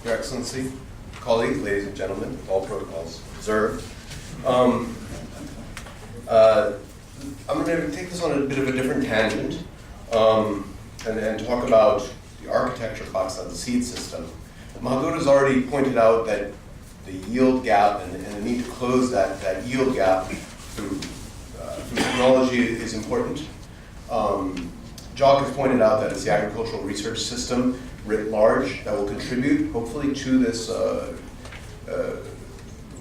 Your Excellency, colleagues, ladies and gentlemen, with all protocols observed. I'm going to take this on a bit of a different tangent and talk about the architecture of Pakistan's seed system. Mahadur has already pointed out that the yield gap and the need to close that yield gap through technology is important. Jock has pointed out that it's the agricultural research system writ large that will contribute, hopefully, to this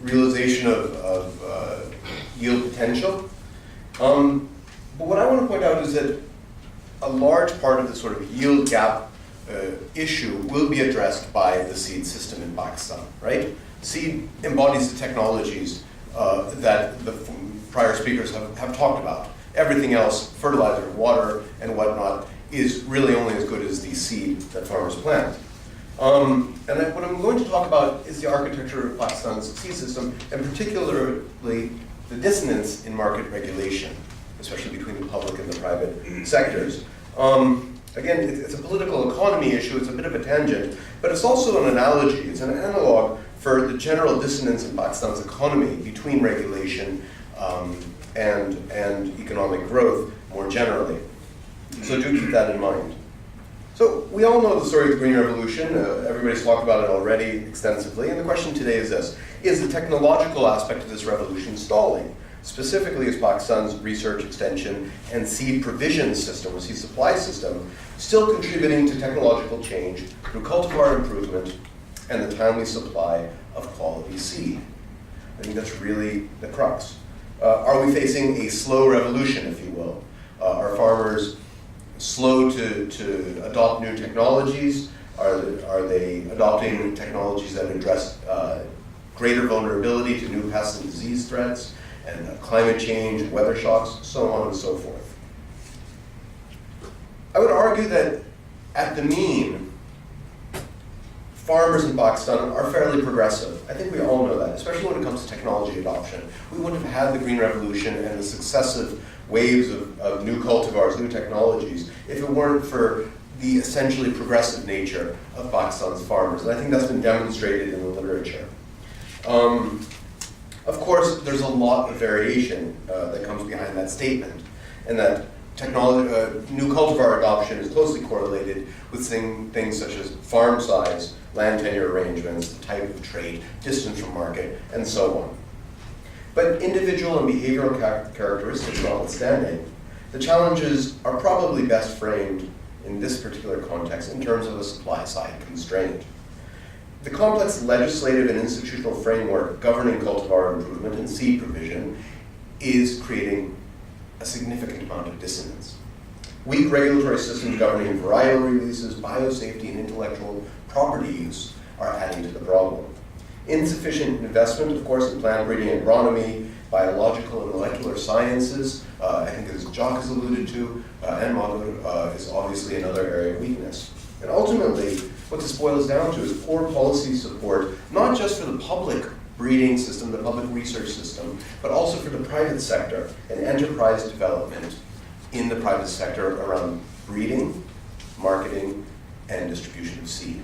realization of yield potential. But what I want to point out is that a large part of the sort of yield gap issue will be addressed by the seed system in Pakistan, right? Seed embodies the technologies that the prior speakers have talked about. Everything else, fertilizer, water, and whatnot, is really only as good as the seed that farmers plant. What I'm going to talk about is the architecture of Pakistan's seed system, and particularly the dissonance in market regulation, especially between the public and the private sectors. Again, it's a political economy issue, it's a bit of a tangent, but it's also an analogy, it's an analog for the general dissonance in Pakistan's economy between regulation and economic growth more generally. So do keep that in mind. So we all know the story of the Green Revolution. Everybody's talked about it already extensively. And the question today is this: is the technological aspect of this revolution stalling? Specifically, is Pakistan's research extension and seed provision system, or seed supply system, still contributing to technological change through cultivar improvement and the timely supply of quality seed? I think that's really the crux. Are we facing a slow revolution, if you will? Are farmers slow to adopt new technologies? Are they adopting technologies that address greater vulnerability to new pest and disease threats, and climate change, weather shocks, so on and so forth? I would argue that at the mean, farmers in Pakistan are fairly progressive. I think we all know that, especially when it comes to technology adoption. We wouldn't have had the Green Revolution and the successive waves of new cultivars, new technologies, if it weren't for the essentially progressive nature of Pakistan's farmers. And I think that's been demonstrated in the literature. Of course, there's a lot of variation that comes behind that statement, and that new cultivar adoption is closely correlated with things such as farm size, land tenure arrangements, the type of trade, distance from market, and so on. But individual and behavioral characteristics notwithstanding, the challenges are probably best framed in this particular context in terms of a supply-side constraint. The complex legislative and institutional framework governing cultivar improvement and seed provision is creating a significant amount of dissonance. Weak regulatory systems governing varietal releases, biosafety, and intellectual property use are adding to the problem. Insufficient investment, of course, in plant breeding, agronomy, biological and molecular sciences, I think as Jock has alluded to, and Mahadur is obviously another area of weakness. And ultimately, what this boils down to is poor policy support, not just for the public breeding system, the public research system, but also for the private sector and enterprise development in the private sector around breeding, marketing, and distribution of seed.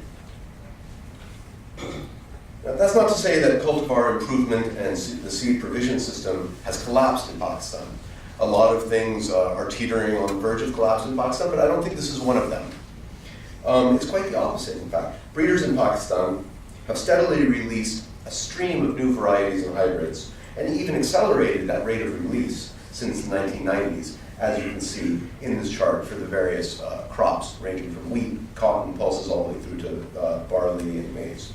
Now, that's not to say that cultivar improvement and the seed provision system has collapsed in Pakistan. A lot of things are teetering on the verge of collapse in Pakistan, but I don't think this is one of them. It's quite the opposite, in fact. Breeders in Pakistan have steadily released a stream of new varieties and hybrids, and even accelerated that rate of release since the 1990s, as you can see in this chart for the various crops, ranging from wheat, cotton, pulses, all the way through to barley and maize.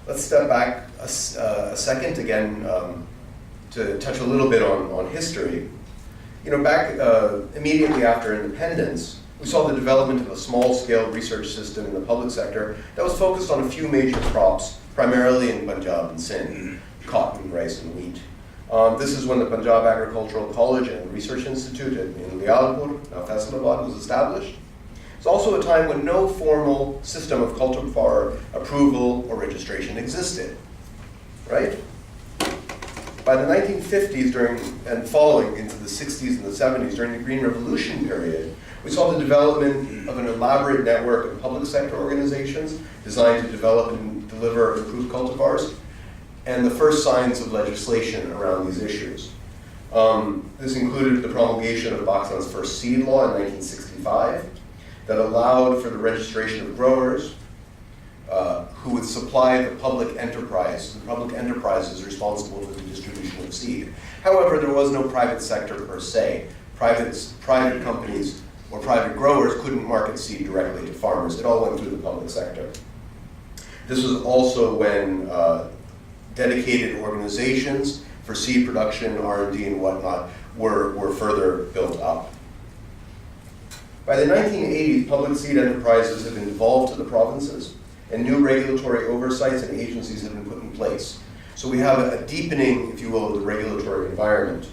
Let's step back a second again to touch a little bit on history. You know, back immediately after independence, we saw the development of a small-scale research system in the public sector that was focused on a few major crops, primarily in Punjab and Sindh, cotton, rice, and wheat. This is when the Punjab Agricultural College and Research Institute in Lialpur, now Faisalabad, was established. It's also a time when no formal system of cultivar approval or registration existed, right? By the 1950s and following into the 60s and the 70s, during the Green Revolution period, We saw the development of an elaborate network of public sector organizations designed to develop and deliver improved cultivars, and the first signs of legislation around these issues. This included the promulgation of Pakistan's first seed law in 1965 that allowed for the registration of growers who would supply the public enterprise. The public enterprise is responsible for the distribution of seed. However, there was no private sector per se. Private companies or private growers couldn't market seed directly to farmers. It all went through the public sector. This was also when dedicated organizations for seed production, R&D, and whatnot were further built up. By the 1980s, public seed enterprises have been devolved to the provinces, and new regulatory oversights and agencies have been put in place. So we have a deepening, if you will, of the regulatory environment.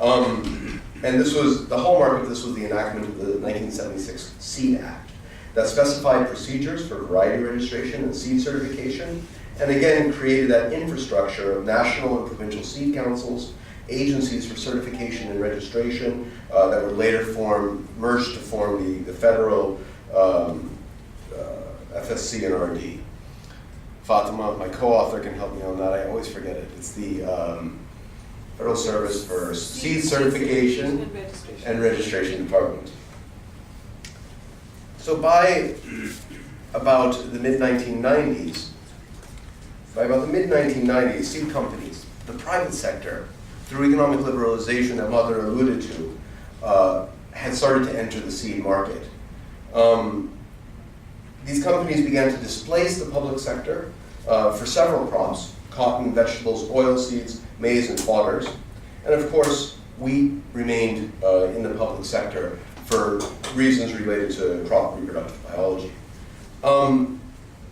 And this was, the hallmark of this was the enactment of the 1976 Seed Act that specified procedures for variety registration and seed certification, and again created that infrastructure of national and provincial seed councils, agencies for certification and registration that were later merged to form the federal FSC and RD. Fatima, my co-author, can help me on that. I always forget it. It's the Federal Service for Seed Certification and Registration Department. So by about the mid-1990s, seed companies, the private sector, through economic liberalization that Mother alluded to, had started to enter the seed market. These companies began to displace the public sector for several crops: cotton, vegetables, oilseeds, maize, and fodders. And of course, wheat remained in the public sector for reasons related to crop reproductive biology.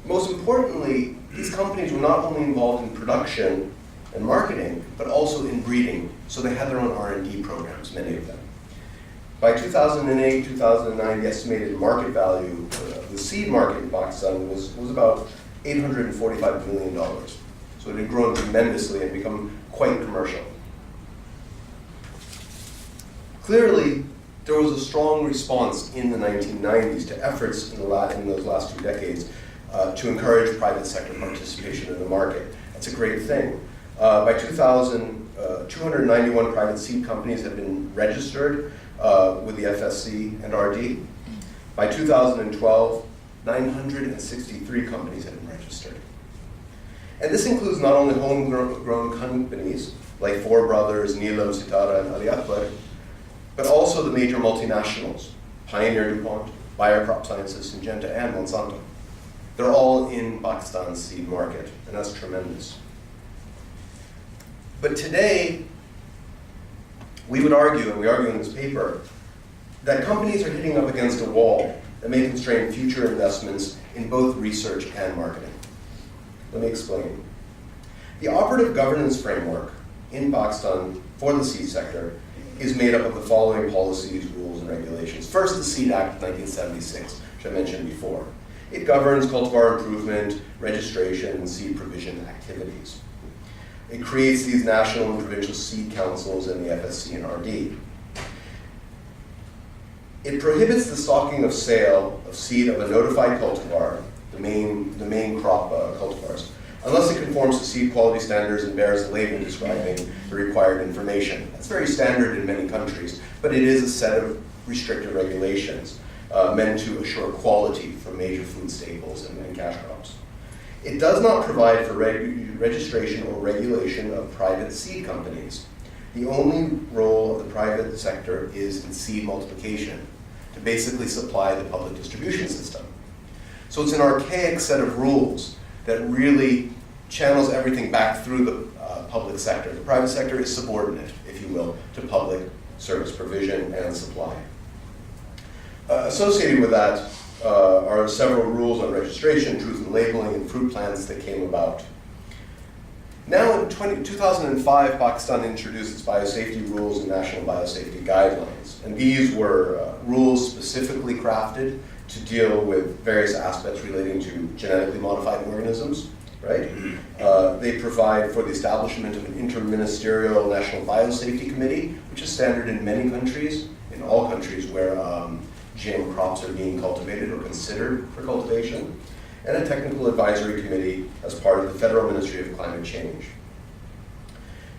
Most importantly, these companies were not only involved in production and marketing, but also in breeding. So they had their own R&D programs, many of them. By 2008, 2009, the estimated market value of the seed market in Pakistan was about $845 million. So it had grown tremendously and become quite commercial. Clearly, there was a strong response in the 1990s to efforts in those last 2 decades to encourage private sector participation in the market. That's a great thing. By 2000, 291 private seed companies have been registered with the FSC and RD. By 2012, 963 companies have been registered. And this includes not only homegrown companies like Four Brothers, Neelam, Sitara, and Ali Akbar, but also the major multinationals, Pioneer DuPont, Bayer Crop Sciences, Syngenta, and Monsanto. They're all in Pakistan's seed market, and that's tremendous. But today, we would argue, and we argue in this paper, that companies are hitting up against a wall that may constrain future investments in both research and marketing. Let me explain. The operative governance framework in Pakistan for the seed sector is made up of the following policies, rules, and regulations. First, the Seed Act of 1976, which I mentioned before. It governs cultivar improvement, registration, and seed provision activities. It creates these national and provincial seed councils and the FSC and RD. It prohibits the stocking of sale of seed of a notified cultivar, the main crop cultivars, unless it conforms to seed quality standards and bears a label describing the required information. That's very standard in many countries, but it is a set of restrictive regulations meant to assure quality for major food staples and cash crops. It does not provide for registration or regulation of private seed companies. The only role of the private sector is in seed multiplication, to basically supply the public distribution system. So it's an archaic set of rules that really channels everything back through the public sector. The private sector is subordinate, if you will, to public service provision and supply. Associated with that are several rules on registration, truth in labeling, and fruit plants that came about. Now in 2005, Pakistan introduced its biosafety rules and national biosafety guidelines. And these were rules specifically crafted to deal with various aspects relating to genetically modified organisms, right? They provide for the establishment of an interministerial national biosafety committee, which is standard in many countries, in all countries where GM crops are being cultivated or considered for cultivation, and a technical advisory committee as part of the Federal Ministry of Climate Change.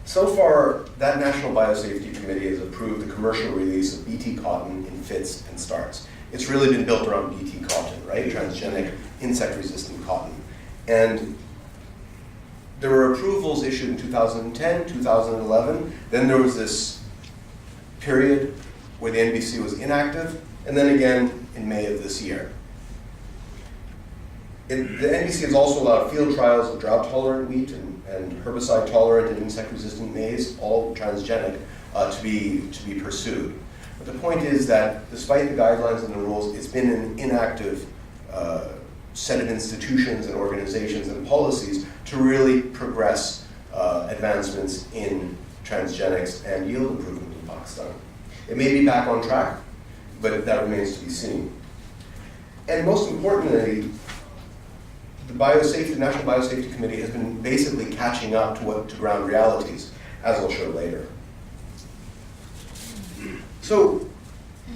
So far, that National Biosafety Committee has approved the commercial release of Bt cotton in fits and starts. It's really been built around Bt cotton, right? Transgenic, insect-resistant cotton. And there were approvals issued in 2010, 2011. Then there was this period where the NBC was inactive, and then again in May of this year. The NBC has also allowed field trials of drought-tolerant wheat and herbicide-tolerant and insect-resistant maize, all transgenic, to be pursued. But the point is that despite the guidelines and the rules, it's been an inactive set of institutions and organizations and policies to really progress advancements in transgenics and yield improvement in Pakistan. It may be back on track, but that remains to be seen. And most importantly, the National Biosafety Committee has been basically catching up to ground realities, as I'll show later. So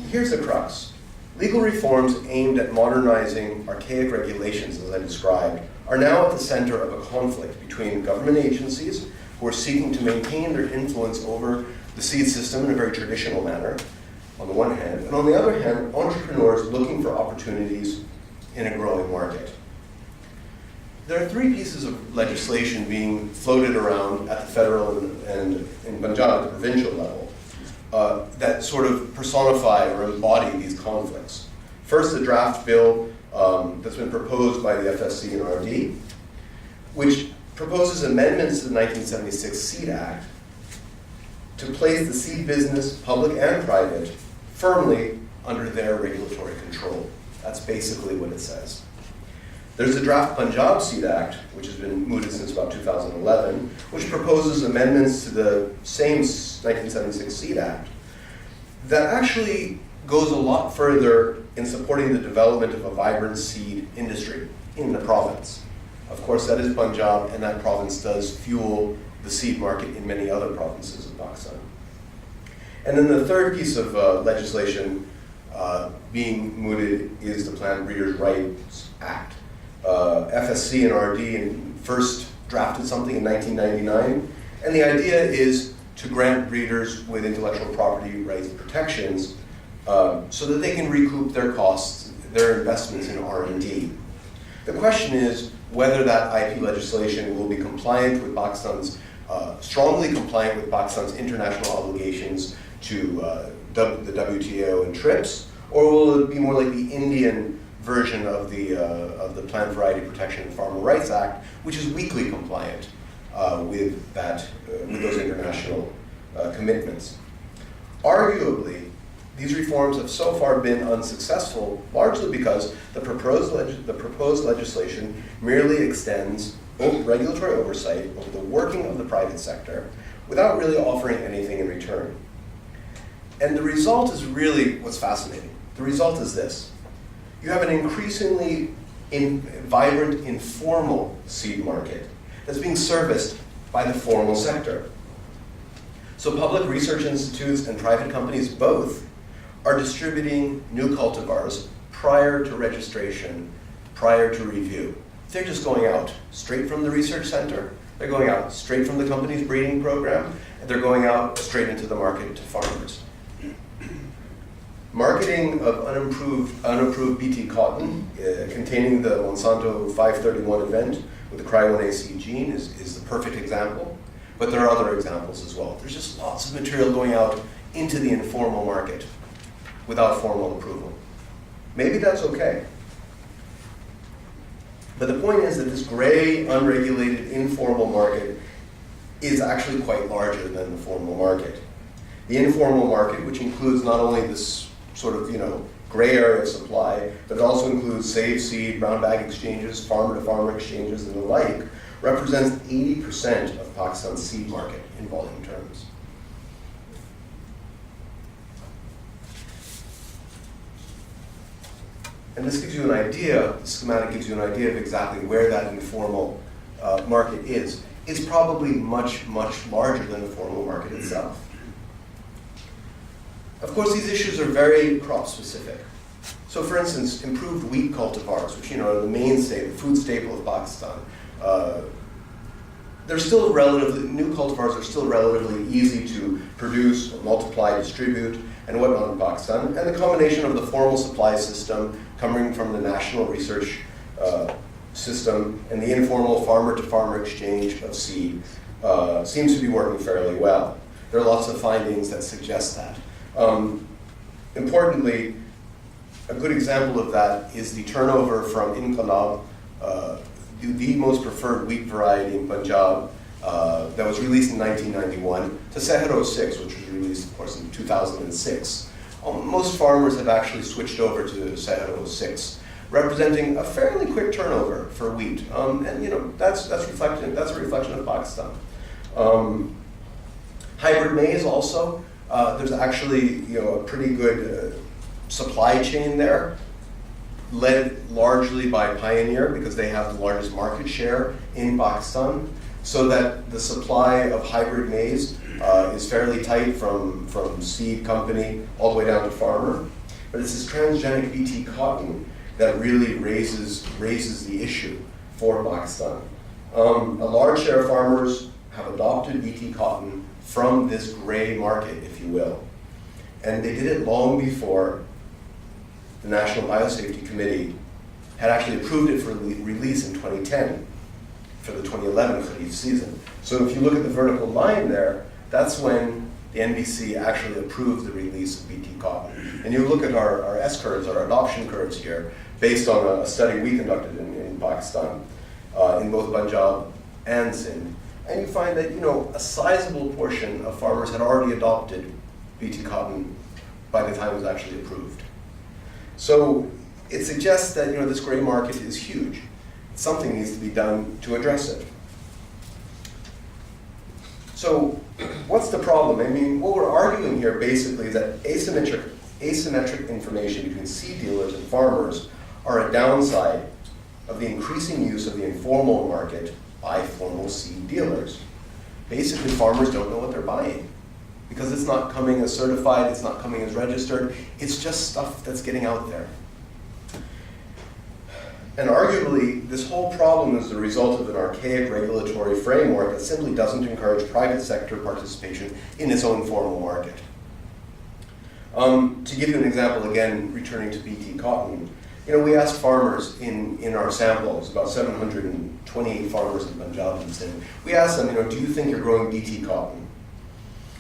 here's the crux. Legal reforms aimed at modernizing archaic regulations, as I described, are now at the center of a conflict between government agencies who are seeking to maintain their influence over the seed system in a very traditional manner, on the one hand, and on the other hand, entrepreneurs looking for opportunities in a growing market. There are three pieces of legislation being floated around at the federal and in Punjab at the provincial level that sort of personify or embody these conflicts. First, the draft bill that's been proposed by the FSC and RD, which proposes amendments to the 1976 Seed Act to place the seed business, public and private, firmly under their regulatory control. That's basically what it says. There's the draft Punjab Seed Act, which has been mooted since about 2011, which proposes amendments to the same 1976 Seed Act that actually goes a lot further in supporting the development of a vibrant seed industry in the province. Of course, that is Punjab, and that province does fuel the seed market in many other provinces of Pakistan. And then the third piece of legislation being mooted is the Plant Breeders' Rights Act. FSC and RD first drafted something in 1999, and the idea is to grant breeders with intellectual property rights protections so that they can recoup their costs, their investments in R&D. The question is whether that IP legislation will be compliant with Pakistan's, strongly compliant with Pakistan's international obligations to the WTO and TRIPS, or will it be more like the Indian version of the Plant Variety Protection and Farmer Rights Act, which is weakly compliant with those international commitments. Arguably, these reforms have so far been unsuccessful, largely because the proposed legislation merely extends regulatory oversight over the working of the private sector without really offering anything in return. And the result is really what's fascinating. The result is this. You have an increasingly vibrant informal seed market that's being serviced by the formal sector. So public research institutes and private companies both are distributing new cultivars prior to registration, prior to review. They're just going out straight from the research center, they're going out straight from the company's breeding program, and they're going out straight into the market to farmers. Marketing of unapproved Bt cotton containing the Monsanto 531 event with the Cry1AC gene is the perfect example, but there are other examples as well. There's just lots of material going out into the informal market without formal approval. Maybe that's okay. But the point is that this gray, unregulated, informal market is actually quite larger than the formal market. The informal market, which includes not only this sort of, gray area of supply, but it also includes save seed, brown bag exchanges, farmer-to-farmer exchanges, and the like, represents 80% of Pakistan's seed market in volume terms. And this gives you an idea, the schematic gives you an idea of exactly where that informal market is. It's probably much, much larger than the formal market itself. Of course, these issues are very crop specific. So for instance, improved wheat cultivars, which are the mainstay, the food staple of Pakistan, they're still new cultivars are still relatively easy to produce, multiply, distribute, and whatnot in Pakistan. And the combination of the formal supply system coming from the national research system and the informal farmer-to-farmer exchange of seed seems to be working fairly well. There are lots of findings that suggest that. Importantly, a good example of that is the turnover from Inqilab, the most preferred wheat variety in Punjab, that was released in 1991, to Sehro 6, which was released, of course, in 2006. Most farmers have actually switched over to Sehro 6, representing a fairly quick turnover for wheat, and that's a reflection of Pakistan. Hybrid maize also, there's actually a pretty good supply chain there, led largely by Pioneer because they have the largest market share in Pakistan, so that the supply of hybrid maize is fairly tight from seed company all the way down to farmer. But it's this transgenic BT cotton that really raises the issue for Pakistan. A large share of farmers have adopted BT cotton from this gray market, if you will. And they did it long before the National Biosafety Committee had actually approved it for release in 2010 for the 2011 Kharif season. So if you look at the vertical line there, that's when the NBC actually approved the release of BT cotton. And you look at our S-curves, our adoption curves here, based on a study we conducted in Pakistan, in both Punjab and Sindh. And you find that a sizable portion of farmers had already adopted BT cotton by the time it was actually approved. So it suggests that this gray market is huge. Something needs to be done to address it. So what's the problem? I mean, what we're arguing here basically is that asymmetric information between seed dealers and farmers are a downside of the increasing use of the informal market by formal seed dealers. Basically, farmers don't know what they're buying because it's not coming as certified, it's not coming as registered, it's just stuff that's getting out there. And arguably, this whole problem is the result of an archaic regulatory framework that simply doesn't encourage private sector participation in its own formal market. To give you an example, again, returning to BT cotton, we asked farmers in our samples, about 728 farmers in Punjab and Sindh, we asked them, do you think you're growing BT cotton?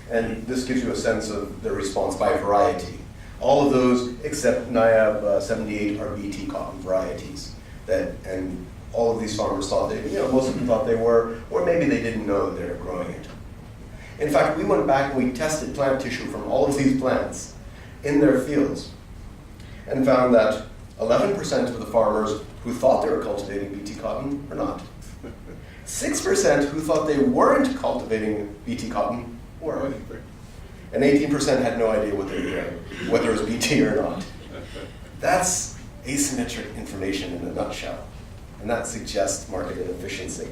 And this gives you a sense of their response by variety. All of those, except NIAB 78, are BT cotton varieties. And all of these farmers thought most of them thought they were, or maybe they didn't know that they were growing it. In fact, we went back and we tested plant tissue from all of these plants in their fields and found that 11% of the farmers who thought they were cultivating BT cotton were not. 6% who thought they weren't cultivating BT cotton were. And 18% had no idea what they were doing, whether it was BT or not. That's asymmetric information in a nutshell. And that suggests market inefficiency.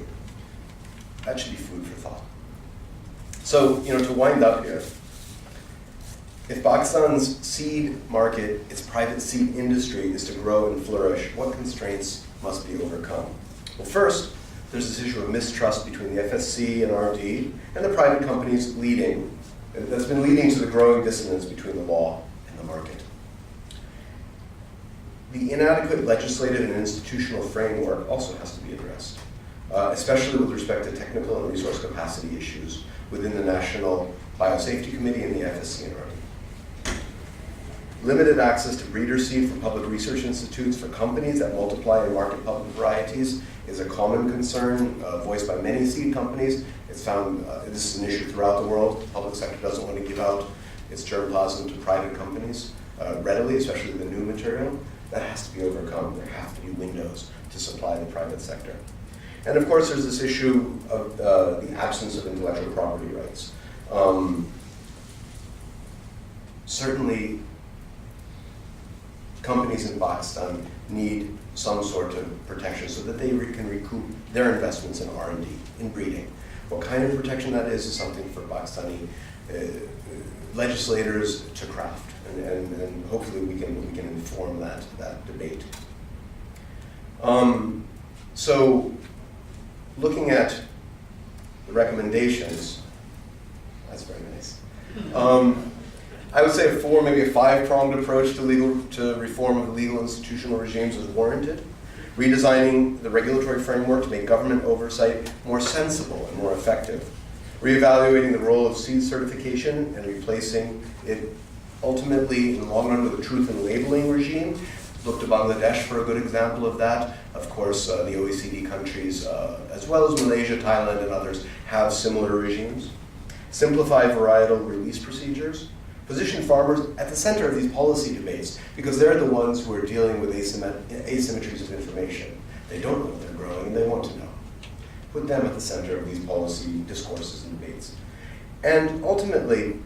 That should be food for thought. So, to wind up here, if Pakistan's seed market, its private seed industry, is to grow and flourish, what constraints must be overcome? Well, first, there's this issue of mistrust between the FSC and R&D and the private companies that's been leading to the growing dissonance between the law and the market. The inadequate legislative and institutional framework also has to be addressed, especially with respect to technical and resource capacity issues within the National Biosafety Committee and the FSC and R&D. Limited access to breeder seed from public research institutes for companies that multiply and market public varieties is a common concern voiced by many seed companies. It's found, this is an issue throughout the world. The public sector doesn't want to give out its germplasm to private companies readily, especially the new material. That has to be overcome. There have to be windows to supply the private sector. And of course, there's this issue of the absence of intellectual property rights. Certainly, companies in Pakistan need some sort of protection so that they can recoup their investments in R&D, in breeding. What kind of protection that is something for Pakistani legislators to craft, and hopefully we can inform that debate. So, looking at the recommendations, that's very nice. I would say maybe a five-pronged approach to reform of the legal institutional regimes is warranted. Redesigning the regulatory framework to make government oversight more sensible and more effective. Reevaluating the role of seed certification and replacing it ultimately in the long run with a truth in labeling regime. Look to Bangladesh for a good example of that. Of course, the OECD countries, as well as Malaysia, Thailand, and others, have similar regimes. Simplify varietal release procedures. Position farmers at the center of these policy debates because they're the ones who are dealing with asymmetries of information. They don't know what they're growing and they want to know. Put them at the center of these policy discourses and debates. And ultimately,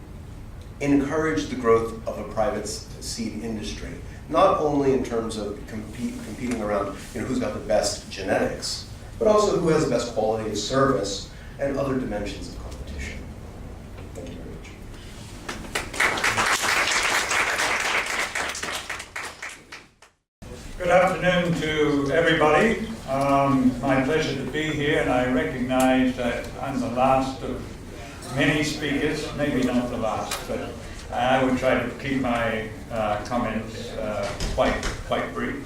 encourage the growth of a private seed industry, not only in terms of competing around who's got the best genetics, but also who has the best quality of service and other dimensions of competition. Thank you very much. Good afternoon to everybody. My pleasure to be here, and I recognize that I'm the last of many speakers, maybe not the last, but I would try to keep my comments quite brief.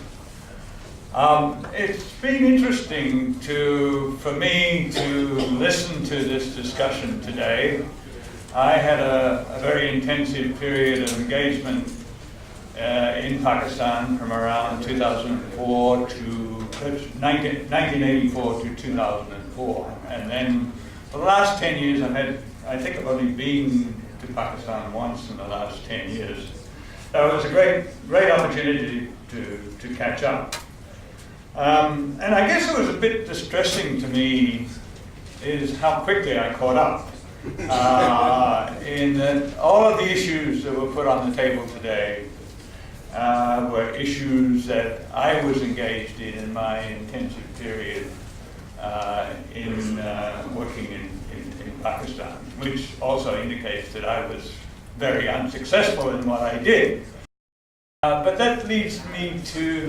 It's been interesting for me to listen to this discussion today. I had a very intensive period of engagement in Pakistan from around 2004 to 1984 to 2004, and then for the last 10 years I think I've only been to Pakistan once in the last 10 years. So it was a great opportunity to catch up. And I guess it was a bit distressing to me is how quickly I caught up. In that all of the issues that were put on the table today were issues that I was engaged in my intensive period in working in Pakistan, which also indicates that I was very unsuccessful in what I did. But that leads me to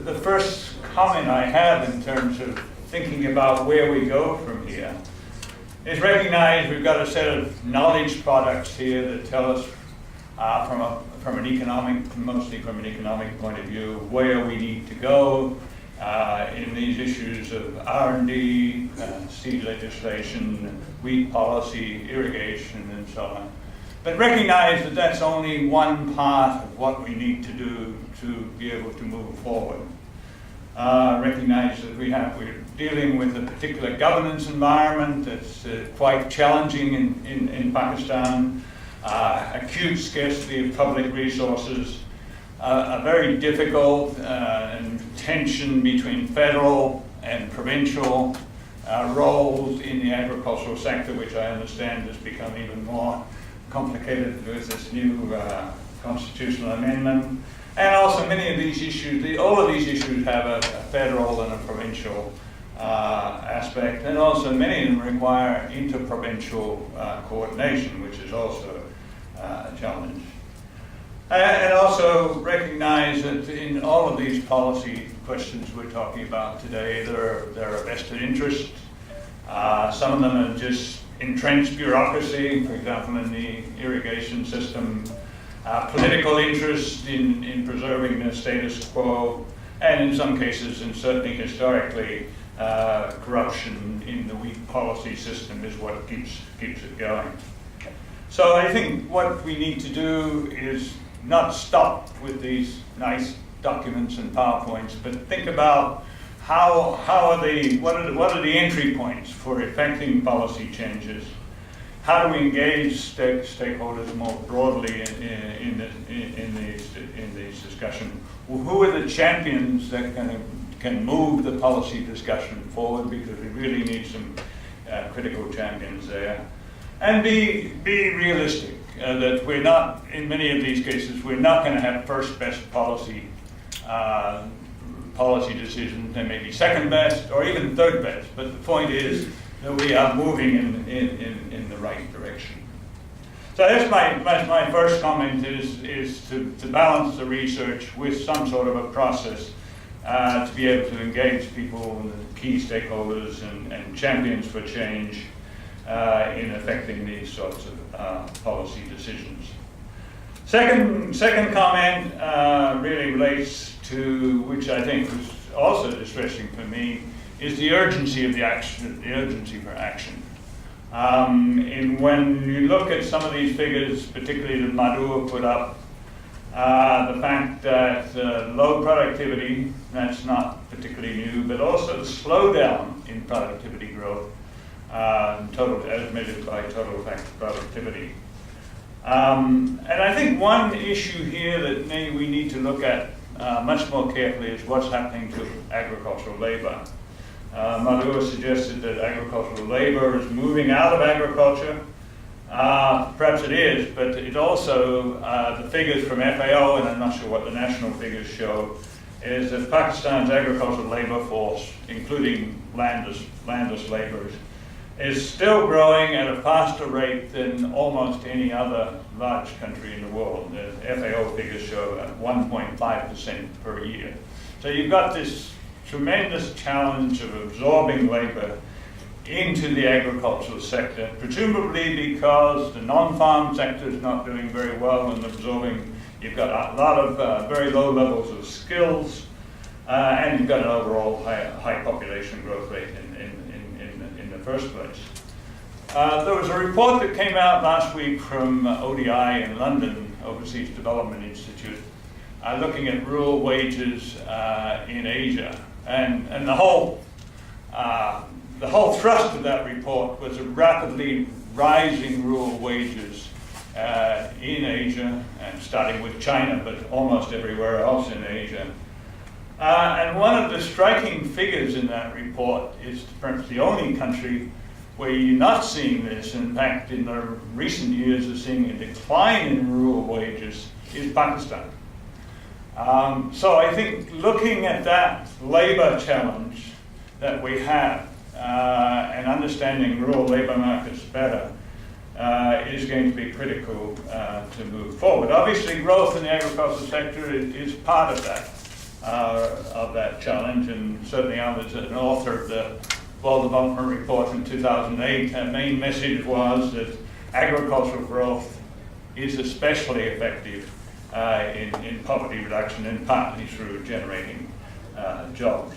the first comment I have in terms of thinking about where we go from here. Is recognize we've got a set of knowledge products here that tell us mostly from an economic point of view, where we need to go in these issues of R&D, seed legislation, wheat policy, irrigation, and so on. But recognize that that's only one part of what we need to do to be able to move forward. Recognize that we're dealing with a particular governance environment that's quite challenging in Pakistan, acute scarcity of public resources, a very difficult tension between federal and provincial roles in the agricultural sector, which I understand has become even more complicated with this new constitutional amendment. And also many of these issues, all of these issues have a federal and a provincial aspect, and also many of them require interprovincial coordination, which is also a challenge. And also recognize that in all of these policy questions we're talking about today, there are vested interests. Some of them are just entrenched bureaucracy, for example, in the irrigation system, political interest in preserving the status quo, and in some cases, and certainly historically, corruption in the wheat policy system is what keeps it going. So I think what we need to do is not stop with these nice documents and PowerPoints, but think about what are the entry points for effecting policy changes? How do we engage stakeholders more broadly in these discussions? Who are the champions that can move the policy discussion forward? Because we really need some critical champions there. And be realistic that we're not, in many of these cases, we're not going to have first best policy decisions. There may be second best or even third best, but the point is that we are moving in the right direction. So that's my first comment is to balance the research with some sort of a process to be able to engage people, key stakeholders and champions for change in affecting these sorts of policy decisions. Second comment really relates to, which I think was also distressing for me, is the urgency of the urgency for action. And when you look at some of these figures, particularly that Madhu put up, the fact that low productivity, that's not particularly new, but also the slowdown in productivity growth, as measured by total effective productivity. And I think one issue here that maybe we need to look at much more carefully is what's happening to agricultural labor. Madhu suggested that agricultural labor is moving out of agriculture. Perhaps it is, but it also, the figures from FAO, and I'm not sure what the national figures show, is that Pakistan's agricultural labor force, including landless laborers, is still growing at a faster rate than almost any other large country in the world. The FAO figures show at 1.5% per year. So you've got this tremendous challenge of absorbing labor into the agricultural sector, presumably because the non-farm sector is not doing very well in absorbing. You've got a lot of very low levels of skills, and you've got an overall high population growth rate in the first place. There was a report that came out last week from ODI in London, Overseas Development Institute, looking at rural wages in Asia. And the whole thrust of that report was a rapidly rising rural wages in Asia, and starting with China, but almost everywhere else in Asia. And one of the striking figures in that report is perhaps the only country where you're not seeing this. In fact, in the recent years, are seeing a decline in rural wages is Pakistan. So I think looking at that labor challenge that we have and understanding rural labor markets better is going to be critical to move forward. Obviously, growth in the agricultural sector is part of that challenge, and certainly I was an author of the World Development Report in 2008. Our main message was that agricultural growth is especially effective in poverty reduction, and partly through generating jobs.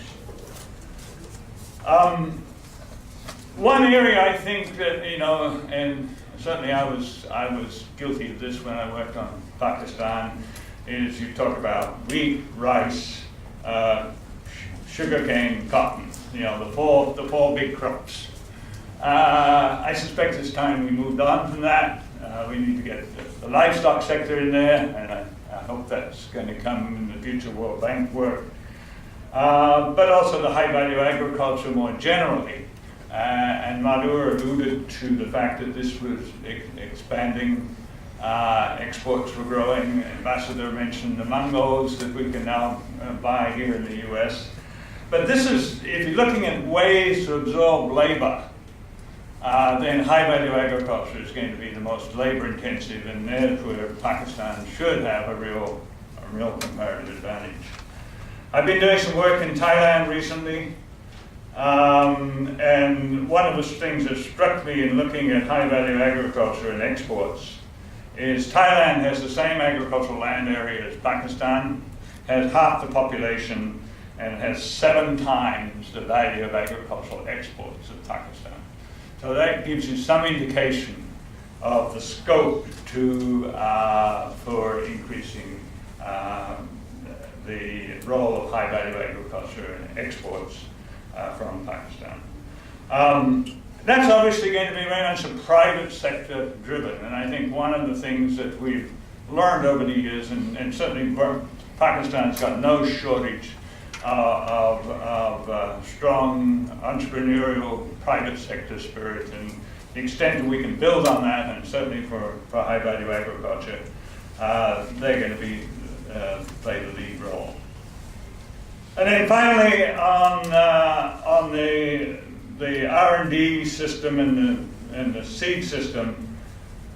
One area I think that, and certainly I was guilty of this when I worked on Pakistan, is you talk about wheat, rice, sugarcane, cotton, the four big crops. I suspect it's time we moved on from that. We need to get the livestock sector in there, and I hope that's going to come in the future World Bank work. But also the high-value agriculture more generally. And Madhu alluded to the fact that this was expanding, exports were growing. Ambassador mentioned the mangoes that we can now buy here in the US. But this is, if you're looking at ways to absorb labor, then high-value agriculture is going to be the most labor-intensive, and there's where Pakistan should have a real comparative advantage. I've been doing some work in Thailand recently, and one of the things that struck me in looking at high-value agriculture and exports is Thailand has the same agricultural land area as Pakistan, has half the population, and has 7 times the value of agricultural exports of Pakistan. So that gives you some indication of the scope for increasing the role of high-value agriculture and exports from Pakistan. That's obviously going to be very much a private sector driven, and I think one of the things that we've learned over the years, and certainly Pakistan's got no shortage of strong entrepreneurial private sector spirit, and the extent that we can build on that, and certainly for high-value agriculture, they're going to play the lead role. And then finally, on the R&D system and the seed system,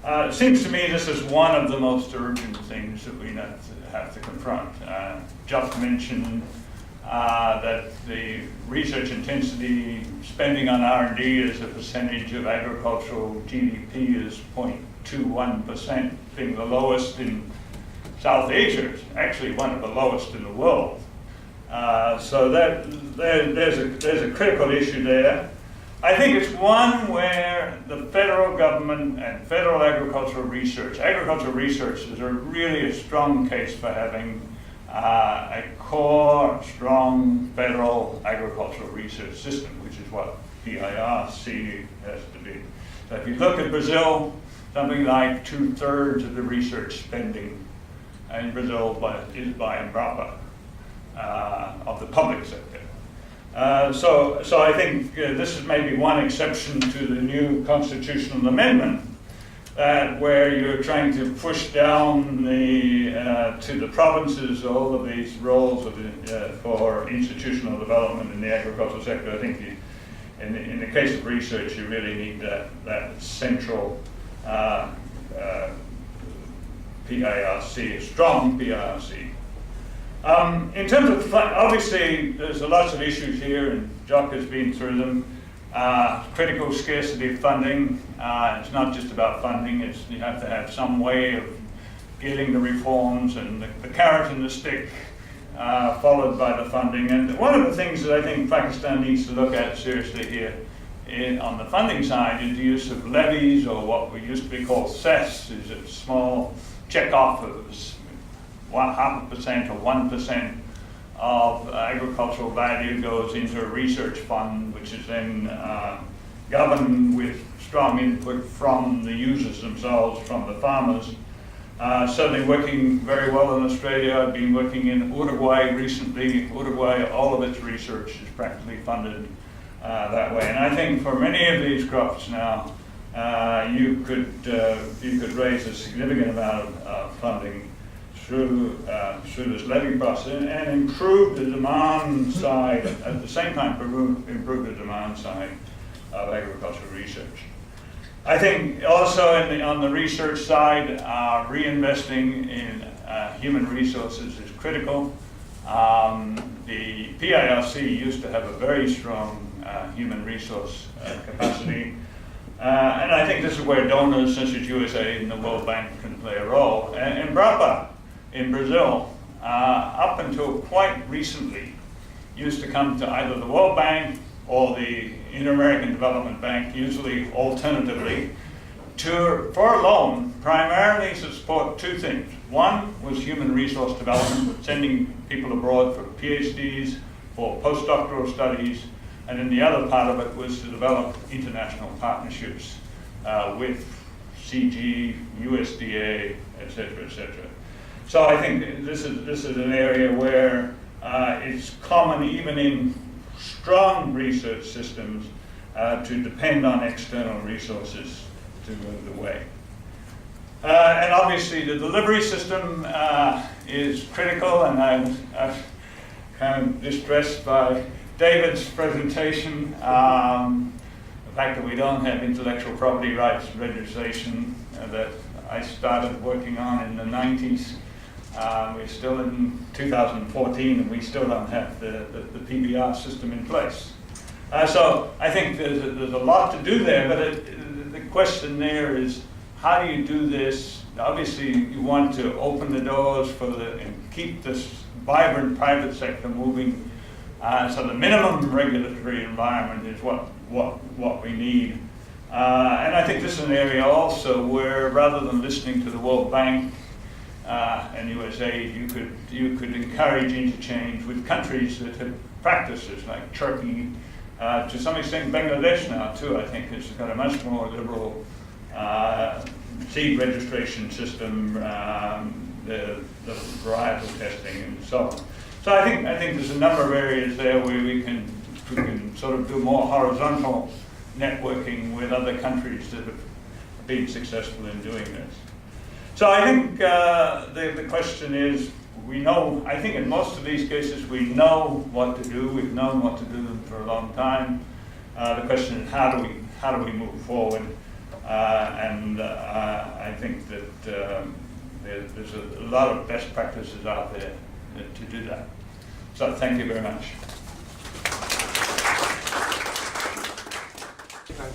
It seems to me this is one of the most urgent things that we have to confront. Just mentioned that the research intensity spending on R&D as a percentage of agricultural GDP is 0.21%, being the lowest in South Asia. It's actually one of the lowest in the world. So there's a critical issue there. I think it's one where the federal government and federal agricultural research is really a strong case for having a core, strong federal agricultural research system, which is what PIRC has to be. So if you look at Brazil, something like 2/3 of the research spending in Brazil is by Embrapa of the public sector. So I think this is maybe one exception to the new constitutional amendment, where you're trying to push down to the provinces all of these roles for institutional development in the agricultural sector. I think in the case of research, you really need that central PIRC, a strong PIRC. In terms of obviously, there's lots of issues here, and Jock has been through them. Critical scarcity of funding. It's not just about funding. You have to have some way of getting the reforms and the carrot and the stick, followed by the funding. And one of the things that I think Pakistan needs to look at seriously here on the funding side is the use of levies, or what we used to be called cess, is a small check-off of 0.5% or 1% of agricultural value goes into a research fund, which is then governed with strong input from the users themselves, from the farmers. Certainly working very well in Australia. I've been working in Uruguay recently. Uruguay, all of its research is practically funded that way. And I think for many of these crops now, you could raise a significant amount of funding through this levy process and improve the demand side, at the same time improve the demand side of agricultural research. I think also on the research side, reinvesting in human resources is critical. The PIRC used to have a very strong human resource capacity. And I think this is where donors such as USA and the World Bank can play a role. And Embrapa in Brazil, up until quite recently, used to come to either the World Bank or the Inter-American Development Bank, usually alternatively, for a loan, primarily to support two things. One was human resource development, sending people abroad for PhDs, for postdoctoral studies, and then the other part of it was to develop international partnerships with CG, USDA, et cetera, et cetera. So I think this is an area where it's common, even in strong research systems, to depend on external resources to move the way. And obviously the delivery system is critical, and I'm kind of distressed by David's presentation. The fact that we don't have intellectual property rights legislation that I started working on in the 90s. We're still in 2014 and we still don't have the PBR system in place. So I think there's a lot to do there, but the question there is, how do you do this? Obviously you want to open the doors and keep this vibrant private sector moving. So the minimum regulatory environment is what we need. And I think this is an area also where, rather than listening to the World Bank and USAID, you could encourage interchange with countries that have practices like Turkey, to some extent Bangladesh now too, I think has got a much more liberal seed registration system, the varietal testing and so on. So I think there's a number of areas there where we can sort of do more horizontal networking with other countries that have been successful in doing this. So I think the question is, I think in most of these cases we know what to do. We've known what to do for a long time. The question is, how do we move forward? and I think that there's a lot of best practices out there to do that. So thank you very much. I'm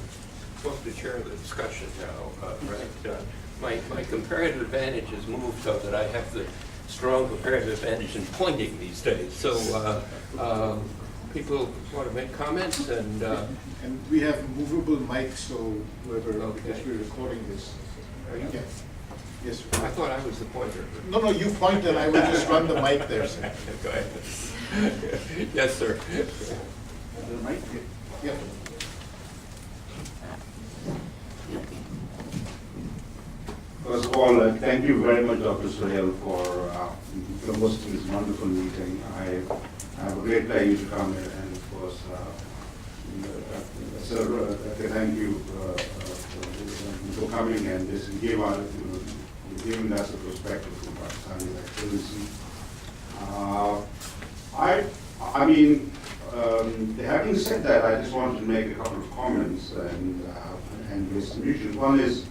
supposed to chair the discussion now, right? My comparative advantage has moved so that I have the strong comparative advantage in pointing these days. So people want to make comments, and we have movable mics, so whoever Okay. is recording this, yeah. Yes, sir. I thought I was the pointer. No, you point and I will just run the mic there, sir. Go ahead. Yes, sir. The mic? Yeah. First of all, thank you very much, Dr. Sohail, for hosting this wonderful meeting. I have a great pleasure to come here, and of course, sir, thank you for coming and just giving us a perspective from Pakistani activism. I mean, having said that, I just wanted to make a couple of comments and raise some issues. One is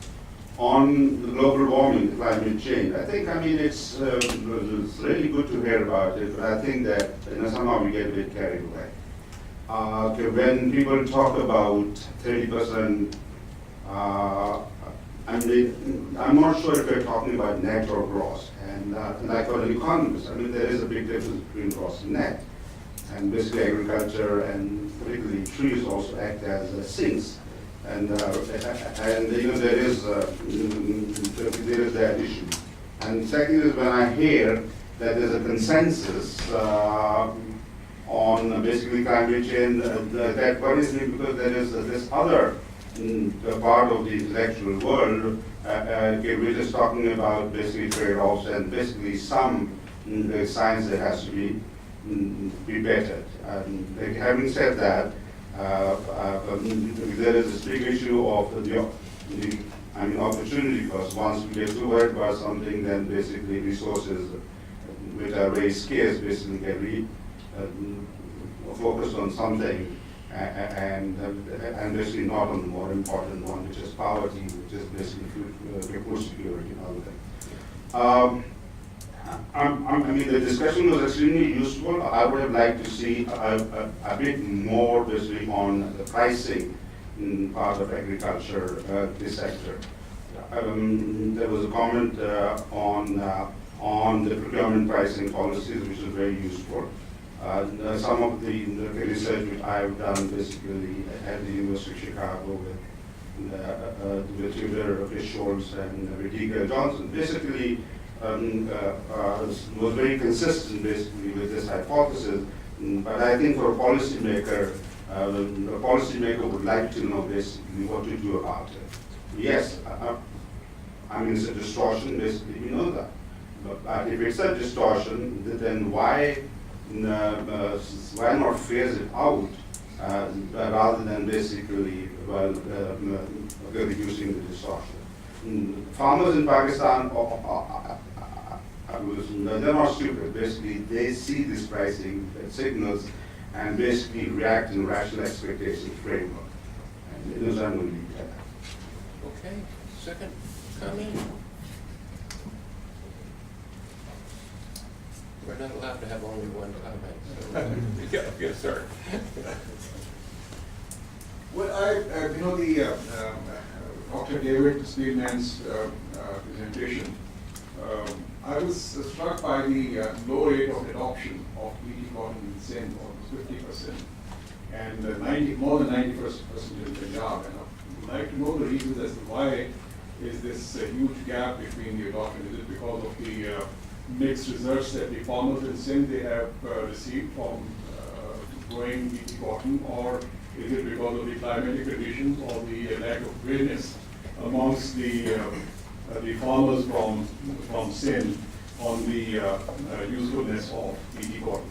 on the global warming, climate change. I mean, it's really good to hear about it, but I think that somehow we get a bit carried away. When people talk about 30%, I'm not sure if we're talking about net or gross. And like for an economist, I mean, there is a big difference between gross and net. And basically agriculture and particularly trees also act as sinks. And there is that issue. And second is when I hear that there's a consensus on basically climate change, that worries me because there is this other part of the intellectual world. We're just talking about basically trade-offs and basically some science that has to be bettered. Having said that, there is this big issue of the opportunity cost. Once we get too worried about something, then basically resources which are very scarce basically get focused on something and basically not on the more important one, which is poverty, which is basically food security and other things. I mean, the discussion was extremely useful. I would have liked to see a bit more basically on the pricing part of agriculture, this sector. There was a comment on the procurement pricing policies, which is very useful. Some of the research which I've done basically at the University of Chicago with Tudor, Chris Schultz, and Ritika Johnson, basically was very consistent basically with this hypothesis. But I think for a policymaker, the policymaker would like to know basically what to do about it. Yes, I mean, it's a distortion, basically, we know that. But if it's a distortion, then why not phase it out rather than basically, reducing the distortion? Farmers in Pakistan, they're not stupid. Basically, they see this pricing signals and basically react in rational expectation framework. And it is unbelievable. Okay, second comment? We're not allowed to have only one comment. So, yes, sir. Well, Dr. David Steelman's presentation, I was struck by the low rate of adoption of BT cotton in Sindh, almost 50%, and more than 91% in Punjab. And I'd like to know the reasons as to why is this huge gap between the adoption. Is it because of the mixed results that the farmers in Sindh they have received from growing BT cotton, or is it because of the climatic conditions or the lack of awareness amongst the farmers from Sindh on the usefulness of BT cotton?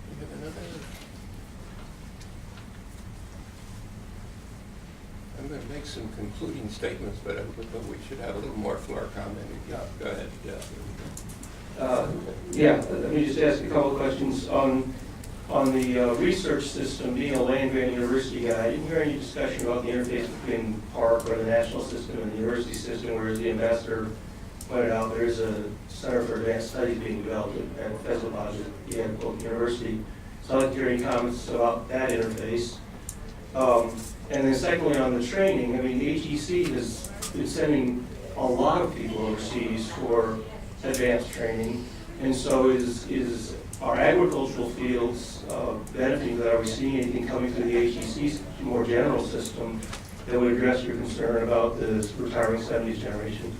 You have another? I'm going to make some concluding statements, but we should have a little more from our comment. Yeah, go ahead. Yeah, let me just ask a couple of questions. On On the research system, being a land-grant university guy, I didn't hear any discussion about the interface between PARC or the national system and the university system, whereas the ambassador pointed out there is a Center for Advanced Studies being developed at Faisalabad at the Agricultural University. So I'd like to hear any comments about that interface. And then secondly, on the training, I mean, the HEC has been sending a lot of people overseas for advanced training, and so is our agricultural fields benefiting that? Are we seeing anything coming through the HEC's more general system that would address your concern about the retiring 70s generation?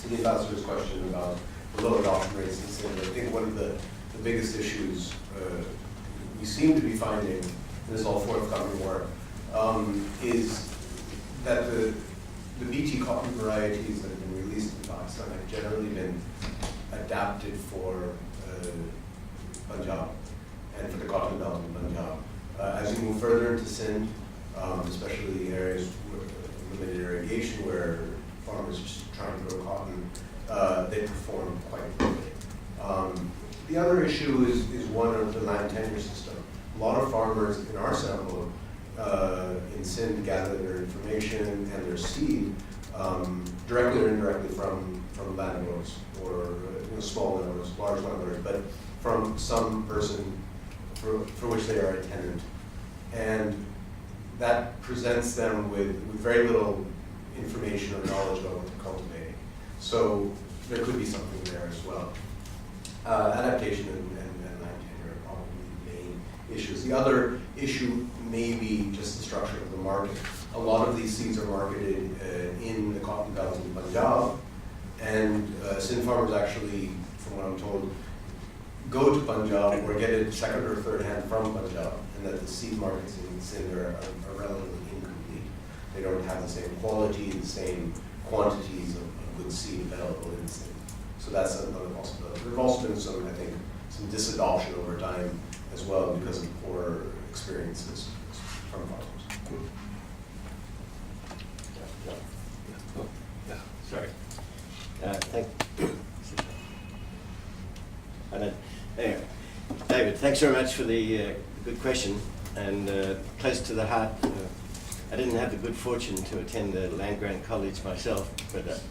To the ambassador's question about the low adoption rates in SIN, I think one of the biggest issues we seem to be finding, and this is all forthcoming work, is that the BT cotton varieties that have been released in Pakistan have generally been adapted for Punjab and for the cotton belt in Punjab. As you move further into Sindh, especially areas with limited irrigation where farmers are just trying to grow cotton, they perform quite poorly. The other issue is one of the land tenure system. A lot of farmers in our sample in Sindh gather their information and their seed directly or indirectly from landowners or small landowners, large landowners, but from some person for which they are a tenant. And that presents them with very little information or knowledge about what they're cultivating. So there could be something there as well. Adaptation and land tenure are probably the main issues. The other issue may be just the structure of the market. A lot of these seeds are marketed in the cotton belt in Punjab, and Sindh farmers actually, from what I'm told, go to Punjab or get it second or third hand from Punjab, and that the seed markets in Sindh are relatively incomplete. They don't have the same quality, the same quantities of good seed available in Sindh. So that's another possibility. There have also been some, I think, some disadoption over time as well because of poor experiences from farmers. Sorry. Anyway, David, thanks very much for the good question, and close to the heart. I didn't have the good fortune to attend the land grant college myself, but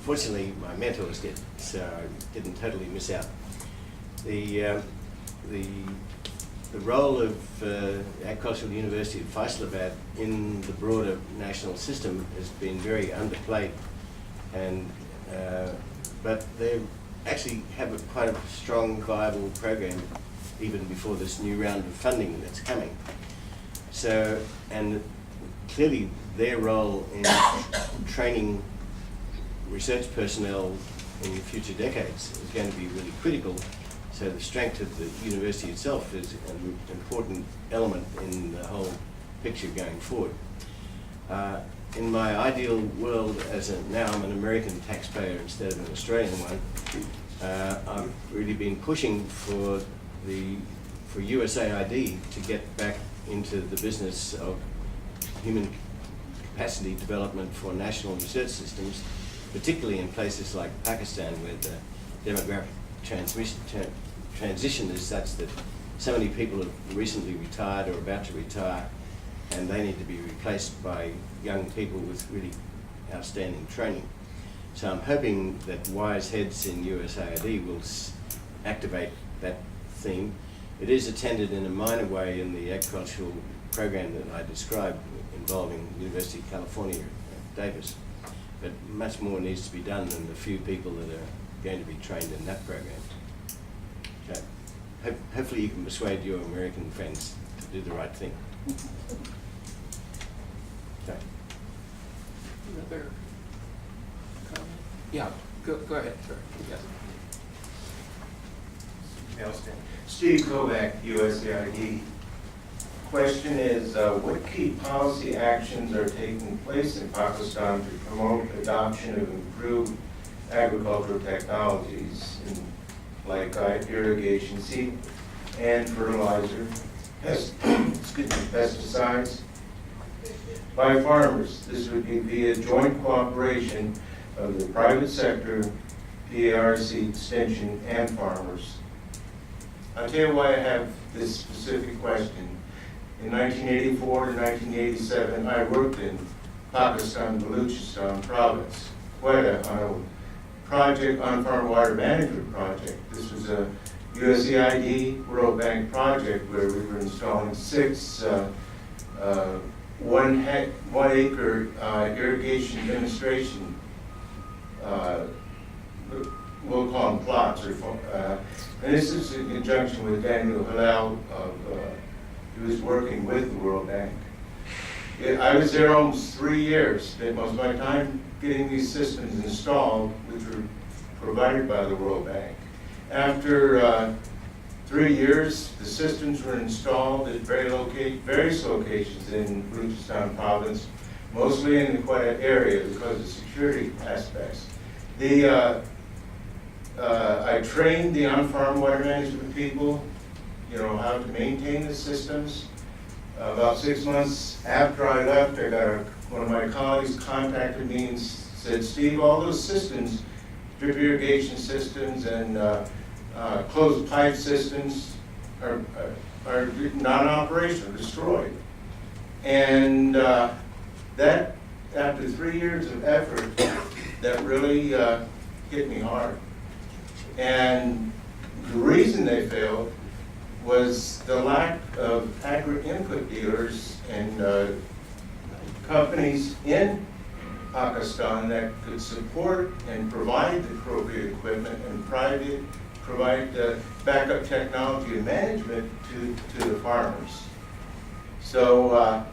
fortunately my mentors did, so I didn't totally miss out. The role of Agricultural University of Faisalabad in the broader national system has been very underplayed, and but they actually have quite a strong, viable program even before this new round of funding that's coming. So, and clearly their role in training research personnel in future decades is going to be really critical. So the strength of the university itself is an important element in the whole picture going forward. In my ideal world, now I'm an American taxpayer instead of an Australian one, I've really been pushing for USAID to get back into the business of human capacity development for national research systems, particularly in places like Pakistan, where the demographic transition is such that so many people have recently retired or about to retire, and they need to be replaced by young people with really outstanding training. So I'm hoping that wise heads in USAID will activate that theme. It is attended in a minor way in the agricultural program that I described involving University of California at Davis, but much more needs to be done than the few people that are going to be trained in that program. Okay. Hopefully you can persuade your American friends to do the right thing. Okay. Another comment? Yeah, go ahead, sir. Yes. Steve Kovac, USAID. Question is, what key policy actions are taking place in Pakistan to promote adoption of improved agricultural technologies like irrigation, seed and fertilizer, pesticides by farmers? This would be via joint cooperation of the private sector PARC Extension, and farmers. I'll tell you why I have this specific question. In 1984 to 1987, I worked in Pakistan, Balochistan province, Quetta, on a project, on-farm water management project. This was a USAID World Bank project where we were installing 6 one-acre irrigation demonstration, we'll call them plots, and this is in conjunction with Daniel Halal who was working with the World Bank. I was there almost 3 years, spent most of my time getting these systems installed, which were provided by the World Bank. After 3 years, the systems were installed at various locations in Balochistan province, mostly in the Quetta area because of security aspects. I trained the on-farm water management people, how to maintain the systems. About 6 months after I left, one of my colleagues contacted me and said, Steve, all those systems, drip irrigation systems and closed pipe systems are non-operational, destroyed. And that, after 3 years of effort, that really hit me hard. And the reason they failed was the lack of agri-input dealers and companies in Pakistan that could support and provide the appropriate equipment and provide backup technology and management to the farmers. So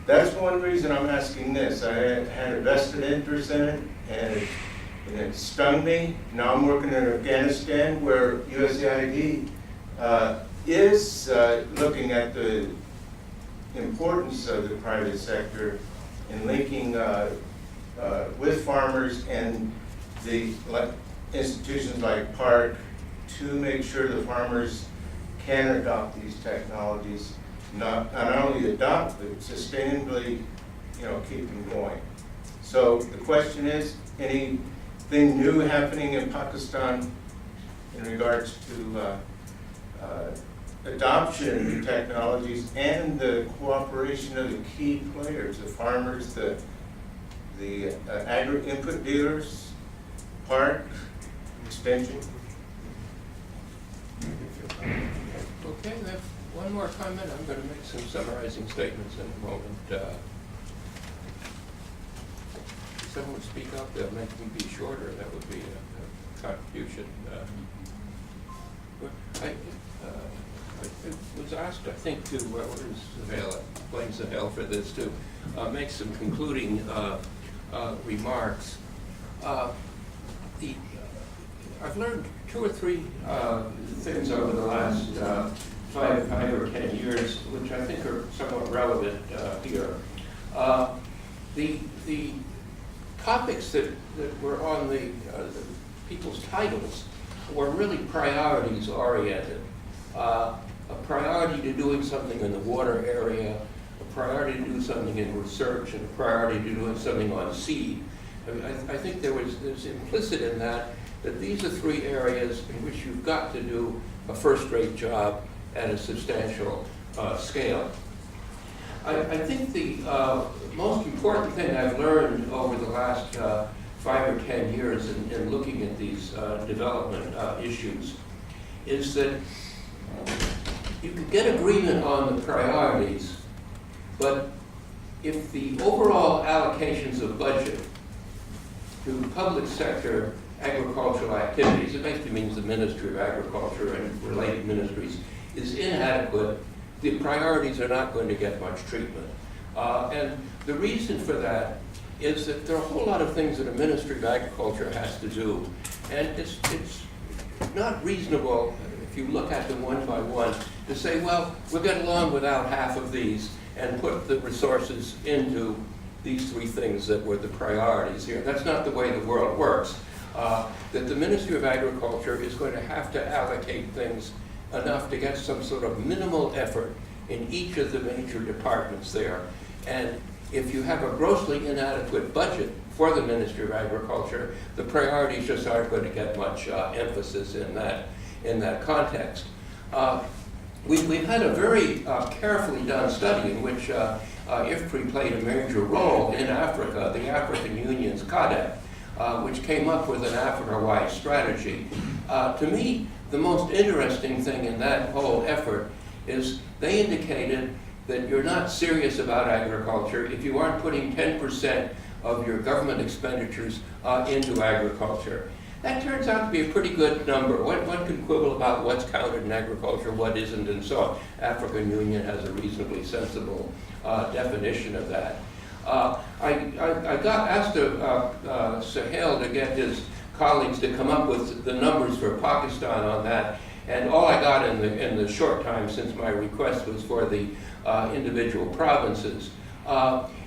that's one reason I'm asking this. I had a vested interest in it, and it stung me. Now I'm working in Afghanistan where USAID is looking at the importance of the private sector in linking with farmers and the institutions like PARC to make sure the farmers can adopt these technologies, not only adopt, but sustainably, keep them going. So the question is, anything new happening in Pakistan in regards to adoption of new technologies and the cooperation of the key players, the farmers, the agri-input dealers, PARC, Extension? Okay, we have one more comment. I'm going to make some summarizing statements in a moment. Someone would speak up, they'll make me be shorter. That would be a contribution. I was asked, I think, to, blames the hell for this, to make some concluding remarks. I've learned 2 or 3 things over the last 5 or 10 years, which I think are somewhat relevant here. The topics that were on the people's titles were really priorities oriented. A priority to doing something in the water area, a priority to do something in research, and a priority to doing something on seed. I think there's implicit in that these are 3 areas in which you've got to do a first-rate job at a substantial scale. I think the most important thing I've learned over the last 5 or 10 years in looking at these development issues is that you can get agreement on the priorities, but if the overall allocations of budget to public sector agricultural activities, it basically means the Ministry of Agriculture and related ministries, is inadequate, the priorities are not going to get much treatment. And the reason for that is that there are a whole lot of things that a Ministry of Agriculture has to do, and it's not reasonable, if you look at them one by one, to say, well, we'll get along without half of these and put the resources into these 3 things that were the priorities here. That's not the way the world works. That the Ministry of Agriculture is going to have to allocate things enough to get some sort of minimal effort in each of the major departments there. And if you have a grossly inadequate budget for the Ministry of Agriculture, the priorities just aren't going to get much emphasis in that context. We've had a very carefully done study in which IFPRI played a major role in Africa, the African Union's CADEP, which came up with an Africa-wide strategy. To me, the most interesting thing in that whole effort is they indicated that you're not serious about agriculture if you aren't putting 10% of your government expenditures into agriculture. That turns out to be a pretty good number. One can quibble about what's counted in agriculture, what isn't, and so on. African Union has a reasonably sensible definition of that. I got asked Sahel to get his colleagues to come up with the numbers for Pakistan on that, and all I got in the short time since my request was for the individual provinces.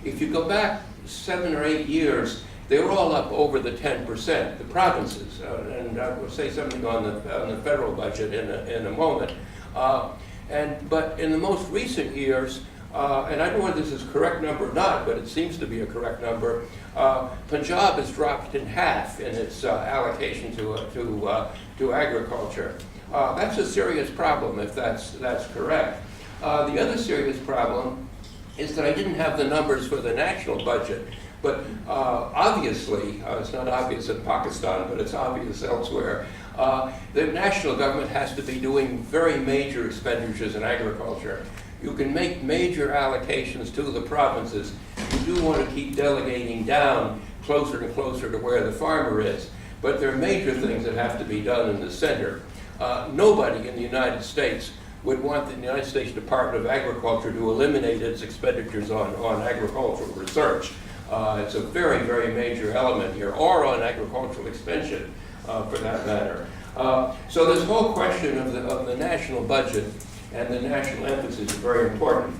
If you go back 7 or 8 years, they were all up over the 10%, the provinces, and I will say something on the federal budget in a moment. But in the most recent years, and I don't know whether this is a correct number or not, but it seems to be a correct number, Punjab has dropped in half in its allocation to agriculture. That's a serious problem if that's correct. The other serious problem is that I didn't have the numbers for the national budget. But obviously, it's not obvious in Pakistan, but it's obvious elsewhere, the national government has to be doing very major expenditures in agriculture. You can make major allocations to the provinces. You do want to keep delegating down closer and closer to where the farmer is. But there are major things that have to be done in the center. Nobody in the United States would want the United States Department of Agriculture to eliminate its expenditures on agricultural research. It's a very, very major element here, or on agricultural expansion, for that matter. So this whole question of the national budget and the national emphasis is very important.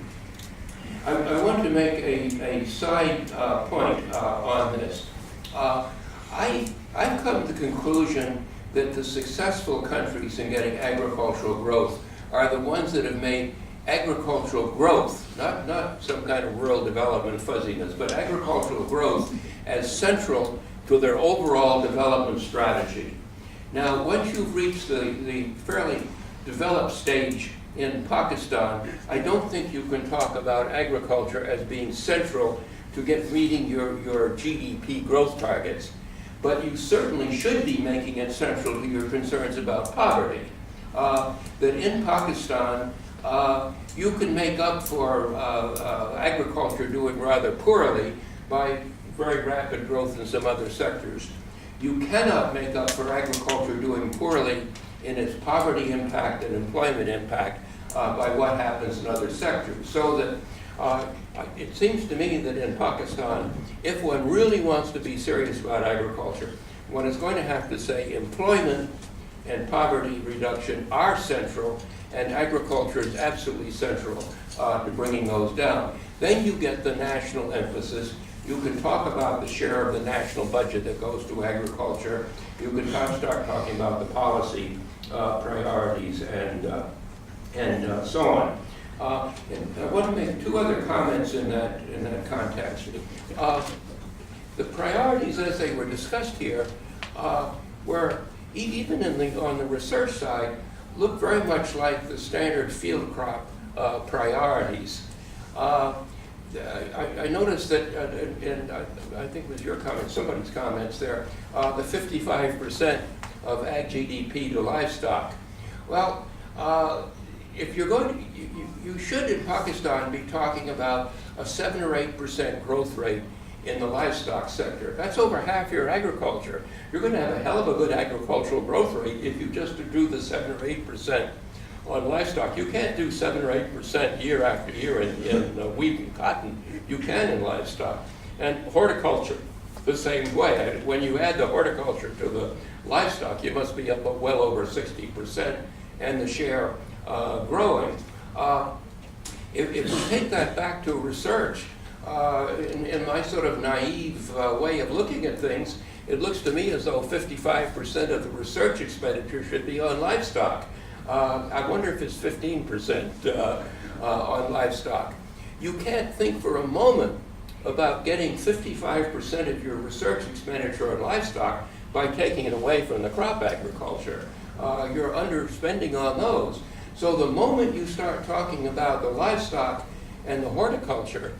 I want to make a side point on this. I've come to the conclusion that the successful countries in getting agricultural growth are the ones that have made agricultural growth, not some kind of rural development fuzziness, but agricultural growth as central to their overall development strategy. Now, once you've reached the fairly developed stage in Pakistan, I don't think you can talk about agriculture as being central to meeting your GDP growth targets, but you certainly should be making it central to your concerns about poverty. That in Pakistan, you can make up for agriculture doing rather poorly by very rapid growth in some other sectors. You cannot make up for agriculture doing poorly in its poverty impact and employment impact by what happens in other sectors. So that it seems to me that in Pakistan, if one really wants to be serious about agriculture, one is going to have to say employment and poverty reduction are central, and agriculture is absolutely central to bringing those down. Then you get the national emphasis. You can talk about the share of the national budget that goes to agriculture. You can start talking about the policy priorities and so on. And I want to make 2 other comments in that context. The priorities, as they were discussed here, were even on the research side, look very much like the standard field crop priorities. I noticed that, and I think it was your comment, somebody's comments there, the 55% of ag GDP to livestock. Well, if you're going to, you should in Pakistan be talking about a 7 or 8% growth rate in the livestock sector. That's over half your agriculture. You're going to have a hell of a good agricultural growth rate if you just do the 7 or 8% on livestock. You can't do 7 or 8% year after year in wheat and cotton. You can in livestock. And horticulture, the same way. When you add the horticulture to the livestock, you must be up well over 60%, and the share growing. If you take that back to research, in my sort of naive way of looking at things, it looks to me as though 55% of the research expenditure should be on livestock. I wonder if it's 15% on livestock. You can't think for a moment about getting 55% of your research expenditure on livestock by taking it away from the crop agriculture. You're underspending on those. So the moment you start talking about the livestock and the horticulture,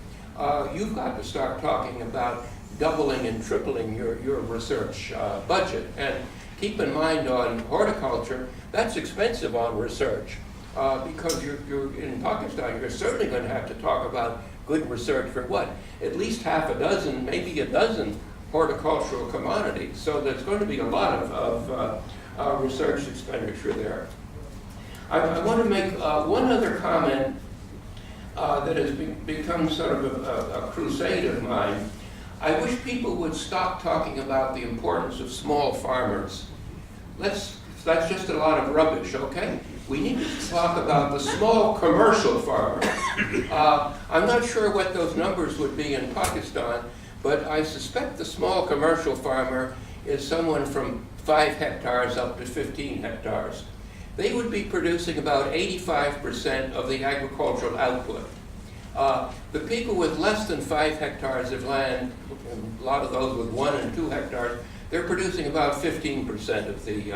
you've got to start talking about doubling and tripling your research budget. And keep in mind on horticulture, that's expensive on research because you're in Pakistan, you're certainly going to have to talk about good research for what? At least half a dozen, maybe a dozen horticultural commodities. So there's going to be a lot of research expenditure there. I want to make one other comment that has become sort of a crusade of mine. I wish people would stop talking about the importance of small farmers. That's just a lot of rubbish, okay? We need to talk about the small commercial farmer. I'm not sure what those numbers would be in Pakistan, but I suspect the small commercial farmer is someone from 5 hectares up to 15 hectares. They would be producing about 85% of the agricultural output. The people with less than 5 hectares of land, a lot of those with 1 and 2 hectares, they're producing about 15% of the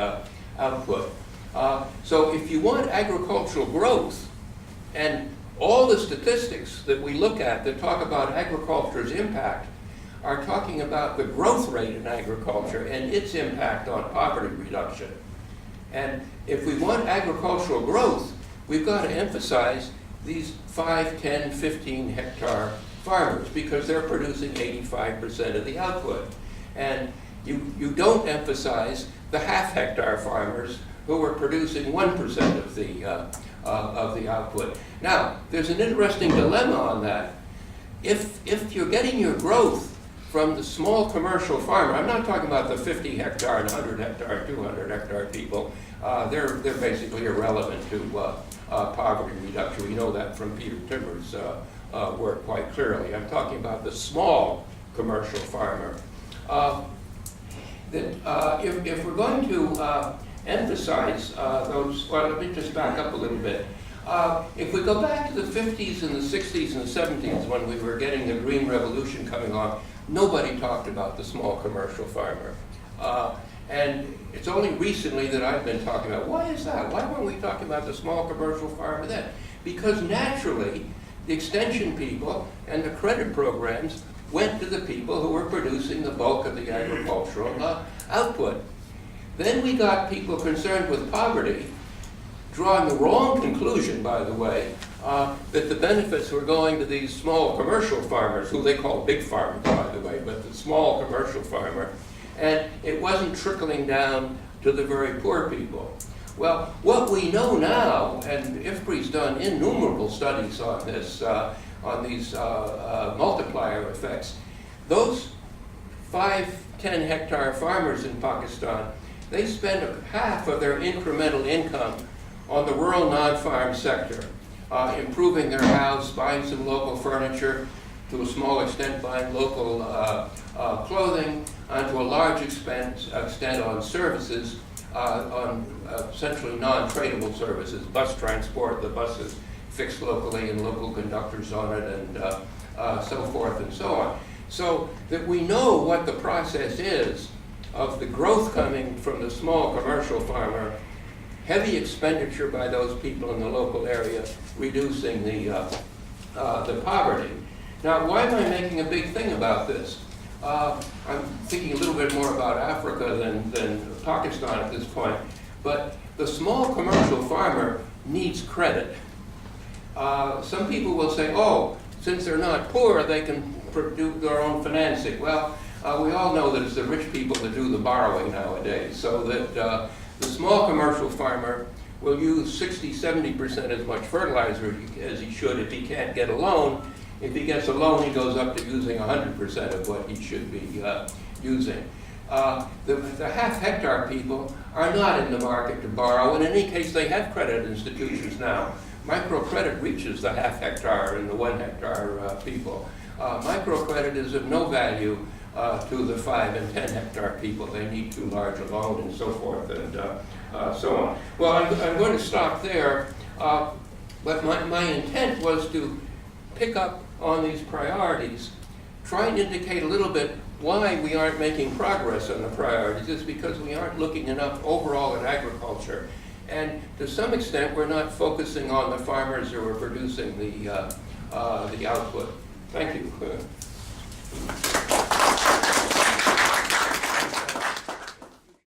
output. So if you want agricultural growth, and all the statistics that we look at that talk about agriculture's impact are talking about the growth rate in agriculture and its impact on poverty reduction. And if we want agricultural growth, we've got to emphasize these 5, 10, 15 hectare farmers because they're producing 85% of the output. And you don't emphasize the half hectare farmers who are producing 1% of the output. Now, there's an interesting dilemma on that. If you're getting your growth from the small commercial farmer, I'm not talking about the 50 hectare and 100 hectare, 200 hectare people. They're basically irrelevant to poverty reduction. We know that from Peter Timmer's work quite clearly. I'm talking about the small commercial farmer. If we're going to emphasize those, well, let me just back up a little bit. If we go back to the 50s and the 60s and the 70s when we were getting the Green Revolution coming on, nobody talked about the small commercial farmer. And it's only recently that I've been talking about, why is that? Why weren't we talking about the small commercial farmer then? Because naturally, the extension people and the credit programs went to the people who were producing the bulk of the agricultural output. Then we got people concerned with poverty, drawing the wrong conclusion, by the way, that the benefits were going to these small commercial farmers, who they call big farmers, by the way, but the small commercial farmer, and it wasn't trickling down to the very poor people. Well, what we know now, and IFPRI's done innumerable studies on this, on these multiplier effects, those 5, 10 hectare farmers in Pakistan, they spend half of their incremental income on the rural non-farm sector, improving their house, buying some local furniture, to a small extent buying local clothing, and to a large extent on services, on essentially non-tradable services, bus transport, the buses fixed locally and local conductors on it, and so forth and so on. So that we know what the process is of the growth coming from the small commercial farmer, heavy expenditure by those people in the local area, reducing the poverty. Now, why am I making a big thing about this? I'm thinking a little bit more about Africa than Pakistan at this point. But the small commercial farmer needs credit. Some people will say, oh, since they're not poor, they can do their own financing. Well, we all know that it's the rich people that do the borrowing nowadays, so that the small commercial farmer will use 60-70% as much fertilizer as he should if he can't get a loan. If he gets a loan, he goes up to using 100% of what he should be using. The half hectare people are not in the market to borrow. In any case, they have credit institutions now. Microcredit reaches the half hectare and the 1 hectare people. Microcredit is of no value to the 5 and 10 hectare people. They need too large a loan and so forth and so on. Well, I'm going to stop there, but my intent was to pick up on these priorities, try and indicate a little bit why we aren't making progress on the priorities. It's because we aren't looking enough overall at agriculture. And to some extent, we're not focusing on the farmers who are producing the output. Thank you.